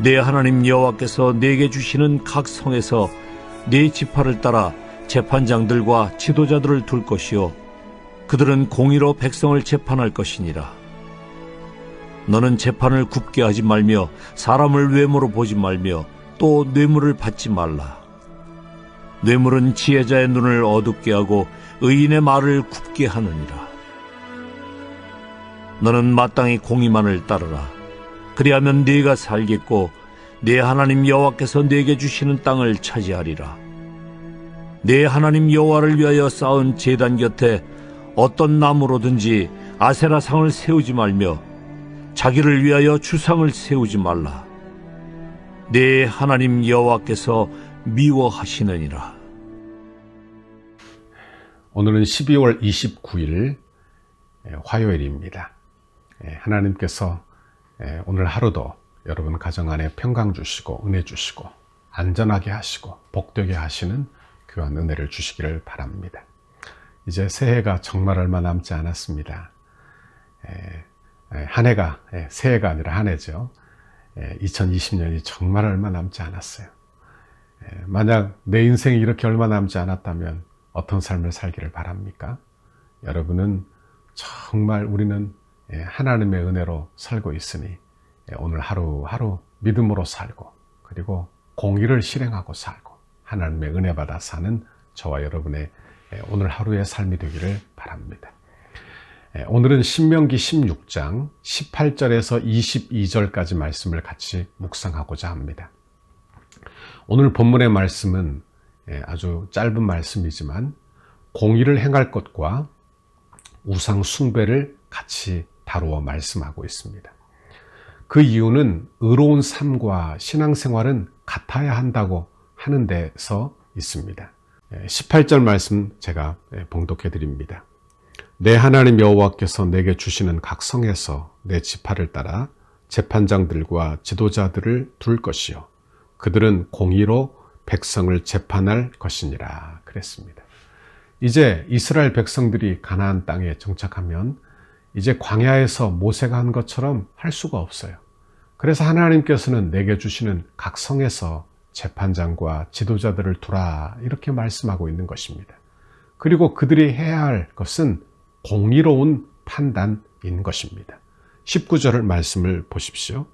내 하나님 여호와께서 내게 주시는 각 성에서 네 지파를 따라 재판장들과 지도자들을 둘 것이요 그들은 공의로 백성을 재판할 것이니라. 너는 재판을 굽게 하지 말며 사람을 외모로 보지 말며 또 뇌물을 받지 말라. 뇌물은 지혜자의 눈을 어둡게 하고 의인의 말을 굽게 하느니라. 너는 마땅히 공의만을 따르라. 그리하면 네가 살겠고 네 하나님 여호와께서 네게 주시는 땅을 차지하리라. 네 하나님 여호와를 위하여 쌓은 제단 곁에 어떤 나무로든지 아세라상을 세우지 말며 자기를 위하여 주상을 세우지 말라. 네 하나님 여호와께서 미워하시느니라. 오늘은 12월 29일 화요일입니다. 하나님께서 오늘 하루도 여러분 가정 안에 평강 주시고 은혜 주시고 안전하게 하시고 복되게 하시는 귀한 은혜를 주시기를 바랍니다. 이제 새해가 정말 얼마 남지 않았습니다. 한 해가 새해가 아니라 한 해죠. 2020년이 정말 얼마 남지 않았어요. 만약 내 인생이 이렇게 얼마 남지 않았다면 어떤 삶을 살기를 바랍니까? 여러분은 정말 우리는 하나님의 은혜로 살고 있으니 오늘 하루하루 믿음으로 살고 그리고 공의를 실행하고 살고 하나님의 은혜 받아 사는 저와 여러분의 오늘 하루의 삶이 되기를 바랍니다. 오늘은 신명기 16장 18절에서 22절까지 말씀을 같이 묵상하고자 합니다. 오늘 본문의 말씀은 아주 짧은 말씀이지만 공의를 행할 것과 우상 숭배를 같이 다루어 말씀하고 있습니다. 그 이유는 의로운 삶과 신앙생활은 같아야 한다고 하는 데서 있습니다. 18절 말씀 제가 봉독해 드립니다. 내 하나님 여호와께서 내게 주시는 각 성에서 내 지파를 따라 재판장들과 지도자들을 둘 것이요 그들은 공의로 백성을 재판할 것이니라 그랬습니다. 이제 이스라엘 백성들이 가나안 땅에 정착하면 이제 광야에서 모세가 한 것처럼 할 수가 없어요. 그래서 하나님께서는 내게 주시는 각 성에서 재판장과 지도자들을 두라 이렇게 말씀하고 있는 것입니다. 그리고 그들이 해야 할 것은 공의로운 판단인 것입니다. 19절 말씀을 보십시오.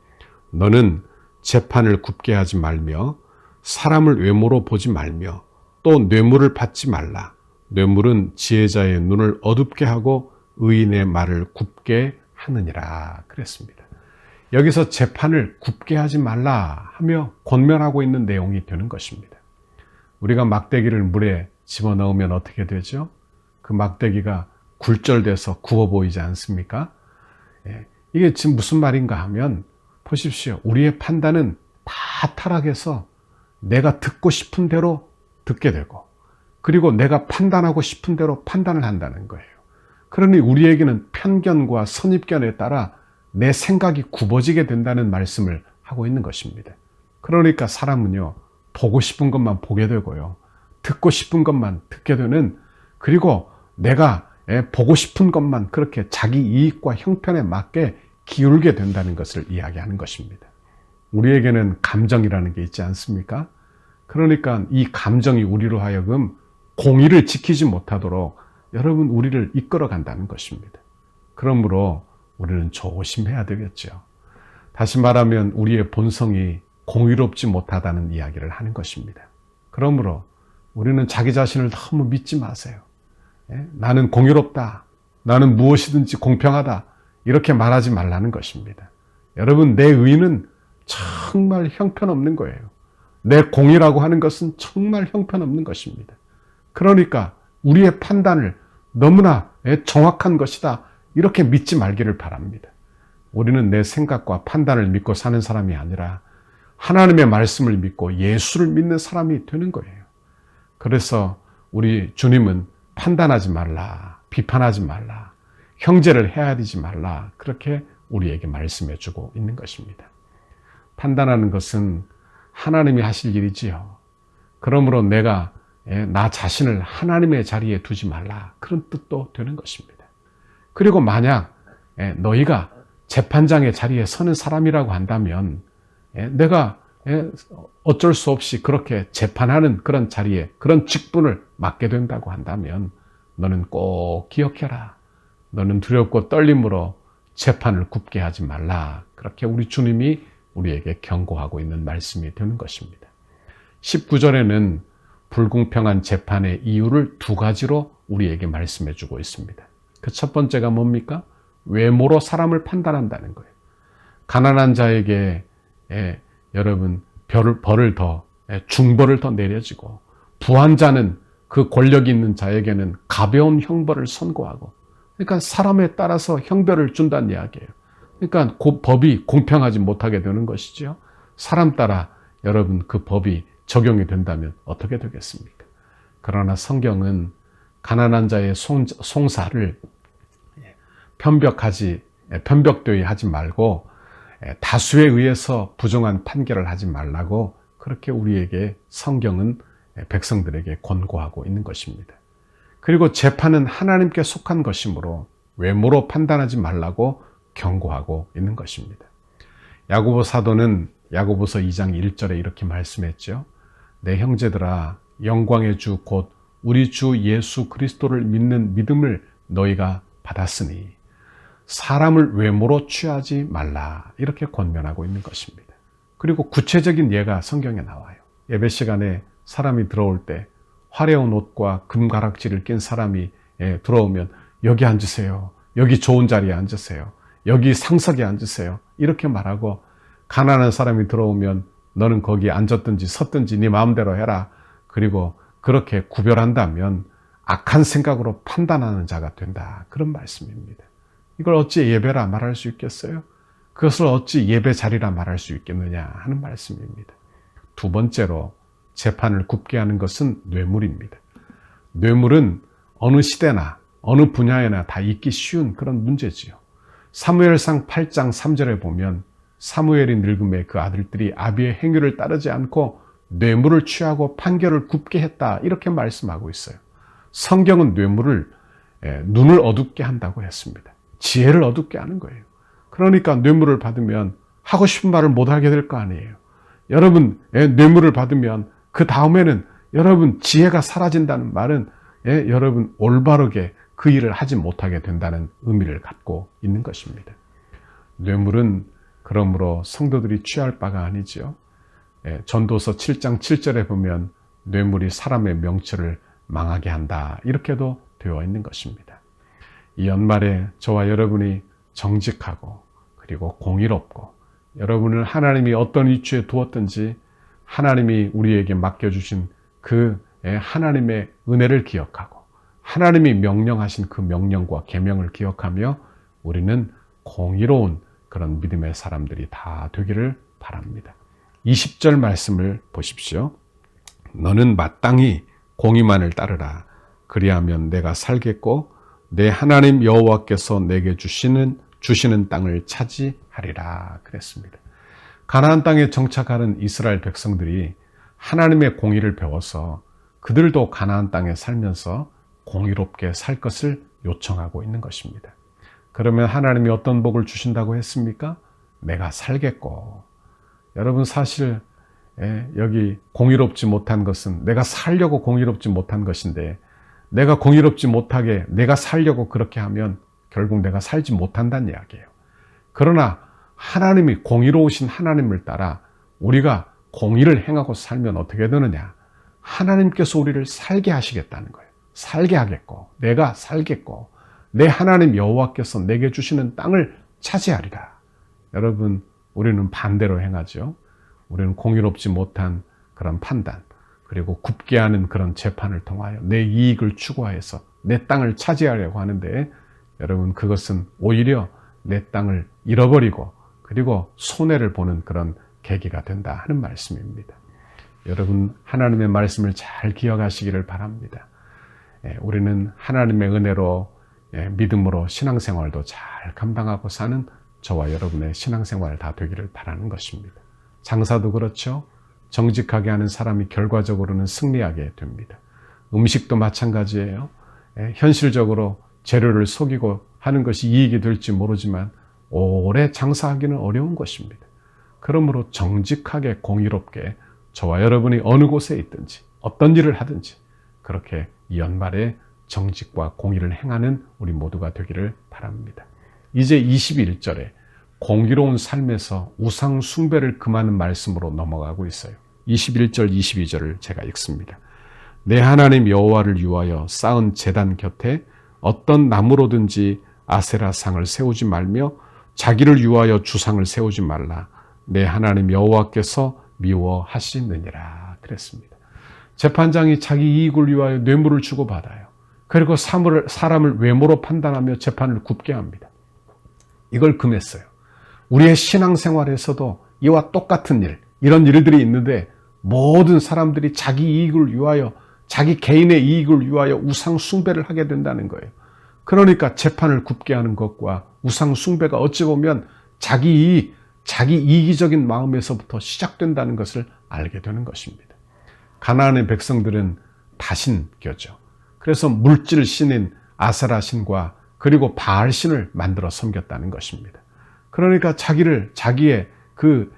너는 재판을 굽게 하지 말며 사람을 외모로 보지 말며 또 뇌물을 받지 말라. 뇌물은 지혜자의 눈을 어둡게 하고 의인의 말을 굽게 하느니라 그랬습니다. 여기서 재판을 굽게 하지 말라 하며 권면하고 있는 내용이 되는 것입니다. 우리가 막대기를 물에 집어넣으면 어떻게 되죠? 그 막대기가 굴절돼서 구워 보이지 않습니까? 이게 지금 무슨 말인가 하면 보십시오. 우리의 판단은 다 타락해서 내가 듣고 싶은 대로 듣게 되고 그리고 내가 판단하고 싶은 대로 판단을 한다는 거예요. 그러니 우리에게는 편견과 선입견에 따라 내 생각이 굽어지게 된다는 말씀을 하고 있는 것입니다. 그러니까 사람은요, 보고 싶은 것만 보게 되고요, 듣고 싶은 것만 듣게 되는, 그리고 내가 보고 싶은 것만 그렇게 자기 이익과 형편에 맞게 기울게 된다는 것을 이야기하는 것입니다. 우리에게는 감정이라는 게 있지 않습니까? 그러니까 이 감정이 우리로 하여금 공의를 지키지 못하도록 여러분 우리를 이끌어 간다는 것입니다. 그러므로 우리는 조심해야 되겠죠. 다시 말하면 우리의 본성이 공의롭지 못하다는 이야기를 하는 것입니다. 그러므로 우리는 자기 자신을 너무 믿지 마세요. 나는 공의롭다. 나는 무엇이든지 공평하다. 이렇게 말하지 말라는 것입니다. 여러분, 내 의는 정말 형편없는 거예요. 내 공의라고 하는 것은 정말 형편없는 것입니다. 그러니까 우리의 판단을 너무나 정확한 것이다. 이렇게 믿지 말기를 바랍니다. 우리는 내 생각과 판단을 믿고 사는 사람이 아니라 하나님의 말씀을 믿고 예수를 믿는 사람이 되는 거예요. 그래서 우리 주님은 판단하지 말라, 비판하지 말라, 형제를 헤아리지 말라, 그렇게 우리에게 말씀해 주고 있는 것입니다. 판단하는 것은 하나님이 하실 일이지요. 그러므로 내가 나 자신을 하나님의 자리에 두지 말라, 그런 뜻도 되는 것입니다. 그리고 만약 너희가 재판장의 자리에 서는 사람이라고 한다면 내가 어쩔 수 없이 그렇게 재판하는 그런 자리에 그런 직분을 맡게 된다고 한다면 너는 꼭 기억해라. 너는 두렵고 떨림으로 재판을 굽게 하지 말라. 그렇게 우리 주님이 우리에게 경고하고 있는 말씀이 되는 것입니다. 19절에는 불공평한 재판의 이유를 두 가지로 우리에게 말씀해 주고 있습니다. 그 첫 번째가 뭡니까? 외모로 사람을 판단한다는 거예요. 가난한 자에게 여러분 벌을 더 중벌을 더 내려지고 부한 자는 그 권력 있는 자에게는 가벼운 형벌을 선고하고 그러니까 사람에 따라서 형벌을 준다는 이야기예요. 그러니까 그 법이 공평하지 못하게 되는 것이죠. 사람 따라 여러분 그 법이 적용이 된다면 어떻게 되겠습니까? 그러나 성경은 가난한 자의 송사를 편벽되이 하지 말고 다수에 의해서 부정한 판결을 하지 말라고 그렇게 우리에게 성경은 백성들에게 권고하고 있는 것입니다. 그리고 재판은 하나님께 속한 것이므로 외모로 판단하지 말라고 경고하고 있는 것입니다. 야고보 사도는 야고보서 2장 1절에 이렇게 말씀했죠. 내 형제들아 영광의 주 곧 우리 주 예수 그리스도를 믿는 믿음을 너희가 받았으니 사람을 외모로 취하지 말라 이렇게 권면하고 있는 것입니다. 그리고 구체적인 예가 성경에 나와요. 예배 시간에 사람이 들어올 때 화려한 옷과 금가락지를 낀 사람이 들어오면 여기 앉으세요. 여기 좋은 자리에 앉으세요. 여기 상석에 앉으세요. 이렇게 말하고 가난한 사람이 들어오면 너는 거기 앉았든지 섰든지 네 마음대로 해라. 그리고 그렇게 구별한다면 악한 생각으로 판단하는 자가 된다. 그런 말씀입니다. 이걸 어찌 예배라 말할 수 있겠어요? 그것을 어찌 예배 자리라 말할 수 있겠느냐 하는 말씀입니다. 두 번째로 재판을 굽게 하는 것은 뇌물입니다. 뇌물은 어느 시대나 어느 분야에나 다 있기 쉬운 그런 문제지요. 사무엘상 8장 3절에 보면 사무엘이 늙음에 그 아들들이 아비의 행위를 따르지 않고 뇌물을 취하고 판결을 굽게 했다 이렇게 말씀하고 있어요. 성경은 뇌물을 눈을 어둡게 한다고 했습니다. 지혜를 어둡게 하는 거예요. 그러니까 뇌물을 받으면 하고 싶은 말을 못하게 될 거 아니에요. 여러분 뇌물을 받으면 그 다음에는 여러분 지혜가 사라진다는 말은 여러분 올바르게 그 일을 하지 못하게 된다는 의미를 갖고 있는 것입니다. 뇌물은 그러므로 성도들이 취할 바가 아니지요. 전도서 7장 7절에 보면 뇌물이 사람의 명철을 망하게 한다 이렇게도 되어 있는 것입니다. 이 연말에 저와 여러분이 정직하고 그리고 공의롭고 여러분을 하나님이 어떤 위치에 두었든지 하나님이 우리에게 맡겨주신 그 하나님의 은혜를 기억하고 하나님이 명령하신 그 명령과 계명을 기억하며 우리는 공의로운 그런 믿음의 사람들이 다 되기를 바랍니다. 20절 말씀을 보십시오. 너는 마땅히 공의만을 따르라. 그리하면 내가 살겠고 내 하나님 여호와께서 내게 주시는 땅을 차지하리라 그랬습니다. 가나안 땅에 정착하는 이스라엘 백성들이 하나님의 공의를 배워서 그들도 가나안 땅에 살면서 공의롭게 살 것을 요청하고 있는 것입니다. 그러면 하나님이 어떤 복을 주신다고 했습니까? 내가 살겠고. 여러분 사실 여기 공의롭지 못한 것은 내가 살려고 공의롭지 못한 것인데 내가 공의롭지 못하게 내가 살려고 그렇게 하면 결국 내가 살지 못한다는 이야기예요. 그러나 하나님이 공의로우신 하나님을 따라 우리가 공의를 행하고 살면 어떻게 되느냐? 하나님께서 우리를 살게 하시겠다는 거예요. 살게 하겠고 내가 살겠고 내 하나님 여호와께서 내게 주시는 땅을 차지하리라. 여러분 우리는 반대로 행하죠. 우리는 공의롭지 못한 그런 판단 그리고 굽게 하는 그런 재판을 통하여 내 이익을 추구해서 내 땅을 차지하려고 하는데 여러분 그것은 오히려 내 땅을 잃어버리고 그리고 손해를 보는 그런 계기가 된다 하는 말씀입니다. 여러분 하나님의 말씀을 잘 기억하시기를 바랍니다. 우리는 하나님의 은혜로 믿음으로 신앙생활도 잘 감당하고 사는 저와 여러분의 신앙생활 다 되기를 바라는 것입니다. 장사도 그렇죠. 정직하게 하는 사람이 결과적으로는 승리하게 됩니다. 음식도 마찬가지예요. 현실적으로 재료를 속이고 하는 것이 이익이 될지 모르지만 오래 장사하기는 어려운 것입니다. 그러므로 정직하게 공의롭게 저와 여러분이 어느 곳에 있든지 어떤 일을 하든지 그렇게 이 연말에 정직과 공의를 행하는 우리 모두가 되기를 바랍니다. 이제 21절에 공의로운 삶에서 우상 숭배를 금하는 말씀으로 넘어가고 있어요. 21절, 22절을 제가 읽습니다. 내 하나님 여호와를 위하여 쌓은 제단 곁에 어떤 나무로든지 아세라 상을 세우지 말며 자기를 위하여 주상을 세우지 말라. 내 하나님 여호와께서 미워하시느니라. 그랬습니다. 재판장이 자기 이익을 위하여 뇌물을 주고받아요. 그리고 사람을 외모로 판단하며 재판을 굽게 합니다. 이걸 금했어요. 우리의 신앙생활에서도 이와 똑같은 일, 이런 일들이 있는데 모든 사람들이 자기 이익을 위하여, 자기 개인의 이익을 위하여 우상 숭배를 하게 된다는 거예요. 그러니까 재판을 굽게 하는 것과 우상 숭배가 어찌 보면 자기 이익, 자기 이기적인 마음에서부터 시작된다는 것을 알게 되는 것입니다. 가나안의 백성들은 다신교죠. 그래서 물질 신인 아세라 신과 그리고 바알 신을 만들어 섬겼다는 것입니다. 그러니까 자기의 그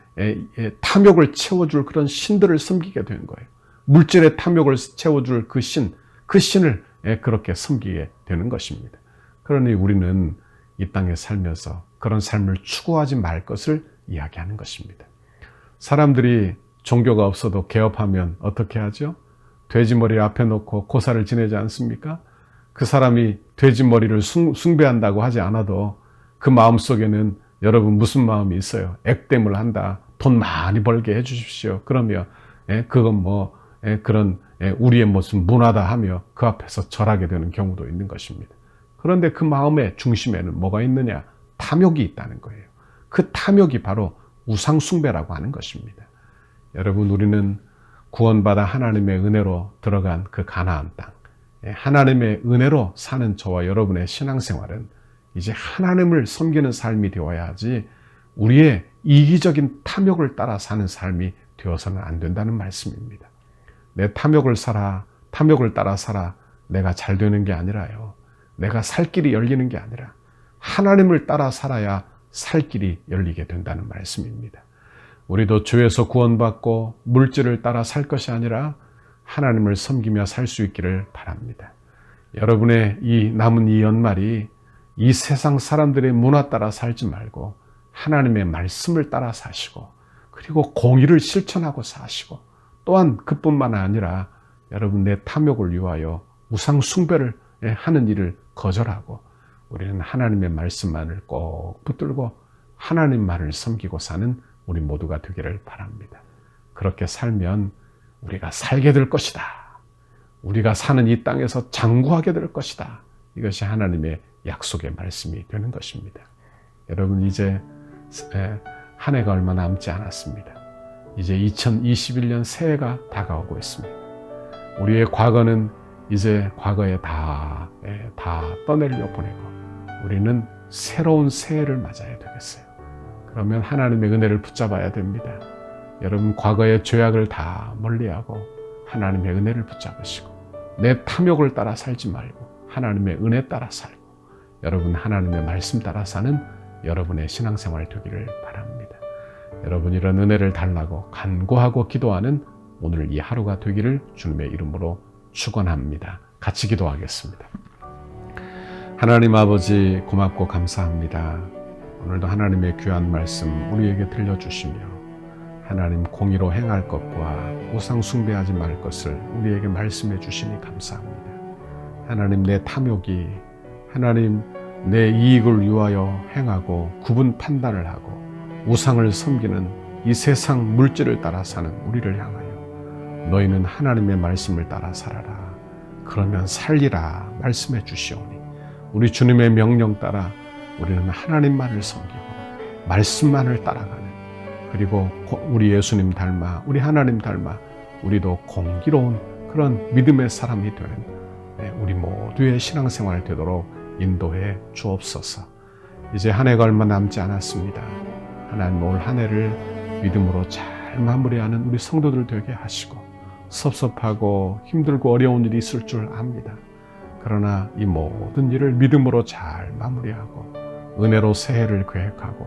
탐욕을 채워줄 그런 신들을 섬기게 된 거예요. 물질의 탐욕을 채워줄 그 신을 그렇게 섬기게 되는 것입니다. 그러니 우리는 이 땅에 살면서 그런 삶을 추구하지 말 것을 이야기하는 것입니다. 사람들이 종교가 없어도 개업하면 어떻게 하죠? 돼지머리 앞에 놓고 고사를 지내지 않습니까? 그 사람이 돼지머리를 숭배한다고 하지 않아도 그 마음속에는 여러분 무슨 마음이 있어요? 액땜을 한다. 돈 많이 벌게 해주십시오. 그러면 그건 그런 우리의 무슨 문화다 하며 그 앞에서 절하게 되는 경우도 있는 것입니다. 그런데 그 마음의 중심에는 뭐가 있느냐? 탐욕이 있다는 거예요. 그 탐욕이 바로 우상숭배라고 하는 것입니다. 여러분, 우리는 구원받아 하나님의 은혜로 들어간 그 가나안 땅, 하나님의 은혜로 사는 저와 여러분의 신앙생활은 이제 하나님을 섬기는 삶이 되어야 하지 우리의 이기적인 탐욕을 따라 사는 삶이 되어서는 안 된다는 말씀입니다. 내 탐욕을 따라 살아 내가 잘 되는 게 아니라요. 내가 살 길이 열리는 게 아니라 하나님을 따라 살아야 살 길이 열리게 된다는 말씀입니다. 우리도 주에서 구원받고 물질을 따라 살 것이 아니라 하나님을 섬기며 살 수 있기를 바랍니다. 여러분의 남은 이 연말이 이 세상 사람들의 문화 따라 살지 말고 하나님의 말씀을 따라 사시고 그리고 공의를 실천하고 사시고 또한 그뿐만 아니라 여러분 내 탐욕을 위하여 우상 숭배를 하는 일을 거절하고 우리는 하나님의 말씀만을 꼭 붙들고 하나님만을 섬기고 사는 우리 모두가 되기를 바랍니다. 그렇게 살면 우리가 살게 될 것이다. 우리가 사는 이 땅에서 장구하게 될 것이다. 이것이 하나님의 약속의 말씀이 되는 것입니다. 여러분, 이제 한 해가 얼마 남지 않았습니다. 이제 2021년 새해가 다가오고 있습니다. 우리의 과거는 이제 과거에 다 떠내려 보내고 우리는 새로운 새해를 맞아야 되겠어요. 그러면 하나님의 은혜를 붙잡아야 됩니다. 여러분, 과거의 죄악을 다 멀리하고 하나님의 은혜를 붙잡으시고 내 탐욕을 따라 살지 말고 하나님의 은혜 따라 살고 여러분 하나님의 말씀 따라 사는 여러분의 신앙생활 되기를 바랍니다. 여러분, 이런 은혜를 달라고 간구하고 기도하는 오늘 이 하루가 되기를 주님의 이름으로 축원합니다. 같이 기도하겠습니다. 하나님 아버지, 고맙고 감사합니다. 오늘도 하나님의 귀한 말씀 우리에게 들려주시며 하나님 공의로 행할 것과 우상 숭배하지 말 것을 우리에게 말씀해 주시니 감사합니다. 하나님, 내 탐욕이 하나님 내 이익을 위하여 행하고 구분 판단을 하고 우상을 섬기는 이 세상 물질을 따라 사는 우리를 향하여 너희는 하나님의 말씀을 따라 살아라. 그러면 살리라 말씀해 주시오니 우리 주님의 명령 따라 우리는 하나님만을 섬기고 말씀만을 따라가는, 그리고 우리 예수님 닮아 우리 하나님 닮아 우리도 공기로운 그런 믿음의 사람이 되는 우리 모두의 신앙생활 되도록 인도해 주옵소서. 이제 한 해가 얼마 남지 않았습니다. 하나님, 올 한 해를 믿음으로 잘 마무리하는 우리 성도들 되게 하시고 섭섭하고 힘들고 어려운 일이 있을 줄 압니다. 그러나 이 모든 일을 믿음으로 잘 마무리하고 은혜로 새해를 계획하고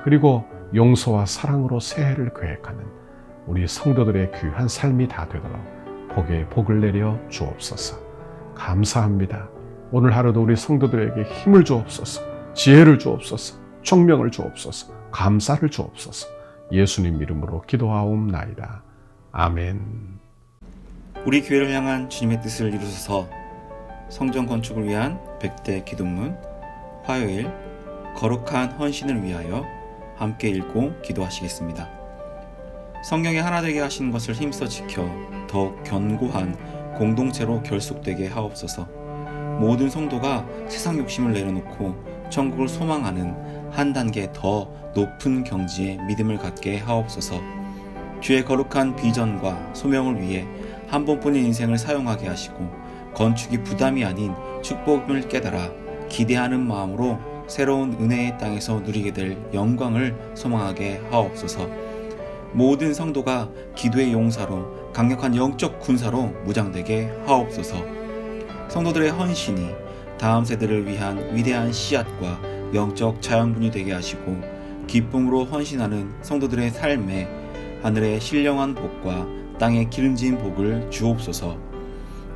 그리고 용서와 사랑으로 새해를 계획하는 우리 성도들의 귀한 삶이 다 되도록 복에 복을 내려 주옵소서. 감사합니다. 오늘 하루도 우리 성도들에게 힘을 주옵소서, 지혜를 주옵소서, 총명을 주옵소서, 감사를 주옵소서. 예수님 이름으로 기도하옵나이다. 아멘. 우리 교회를 향한 주님의 뜻을 이루소서. 성전 건축을 위한 100대 기도문, 화요일 거룩한 헌신을 위하여 함께 읽고 기도하시겠습니다. 성경에 하나 되게 하신 것을 힘써 지켜 더욱 견고한 공동체로 결속되게 하옵소서. 모든 성도가 세상 욕심을 내려놓고 천국을 소망하는 한 단계 더 높은 경지의 믿음을 갖게 하옵소서. 주의 거룩한 비전과 소명을 위해 한 번뿐인 인생을 사용하게 하시고 건축이 부담이 아닌 축복을 깨달아 기대하는 마음으로 새로운 은혜의 땅에서 누리게 될 영광을 소망하게 하옵소서. 모든 성도가 기도의 용사로 강력한 영적 군사로 무장되게 하옵소서. 성도들의 헌신이 다음 세대를 위한 위대한 씨앗과 영적 자양분이 되게 하시고 기쁨으로 헌신하는 성도들의 삶에 하늘의 신령한 복과 땅의 기름진 복을 주옵소서.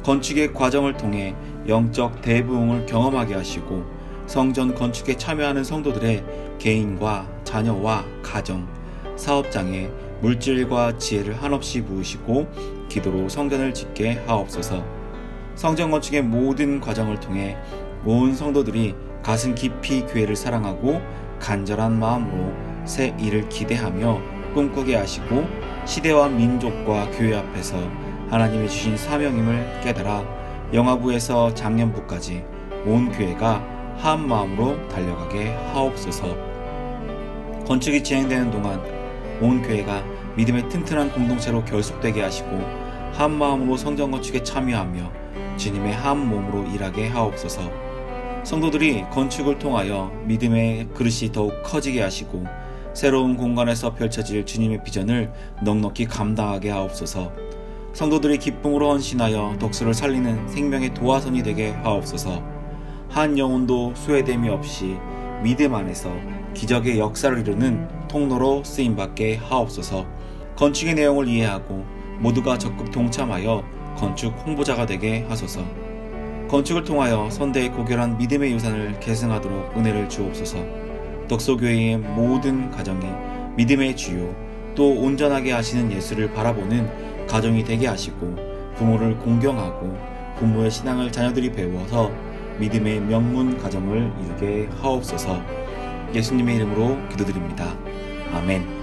건축의 과정을 통해 영적 대부흥을 경험하게 하시고 성전 건축에 참여하는 성도들의 개인과 자녀와 가정, 사업장에 물질과 지혜를 한없이 부으시고 기도로 성전을 짓게 하옵소서. 성전 건축의 모든 과정을 통해 온 성도들이 가슴 깊이 교회를 사랑하고 간절한 마음으로 새 일을 기대하며 꿈꾸게 하시고 시대와 민족과 교회 앞에서 하나님이 주신 사명임을 깨달아 영화부에서 장년부까지 온 교회가 한 마음으로 달려가게 하옵소서. 건축이 진행되는 동안 온 교회가 믿음의 튼튼한 공동체로 결속되게 하시고 한 마음으로 성전 건축에 참여하며 주님의 한 몸으로 일하게 하옵소서. 성도들이 건축을 통하여 믿음의 그릇이 더욱 커지게 하시고 새로운 공간에서 펼쳐질 주님의 비전을 넉넉히 감당하게 하옵소서. 성도들이 기쁨으로 헌신하여 덕수를 살리는 생명의 도화선이 되게 하옵소서. 한 영혼도 수혜됨이 없이 믿음 안에서 기적의 역사를 이루는 통로로 쓰임받게 하옵소서. 건축의 내용을 이해하고 모두가 적극 동참하여 건축 홍보자가 되게 하소서. 건축을 통하여 선대의 고결한 믿음의 유산을 계승하도록 은혜를 주옵소서. 덕소교회의 모든 가정이 믿음의 주요 또 온전하게 하시는 예수를 바라보는 가정이 되게 하시고 부모를 공경하고 부모의 신앙을 자녀들이 배워서 믿음의 명문 가정을 이루게 하옵소서. 예수님의 이름으로 기도드립니다. 아멘.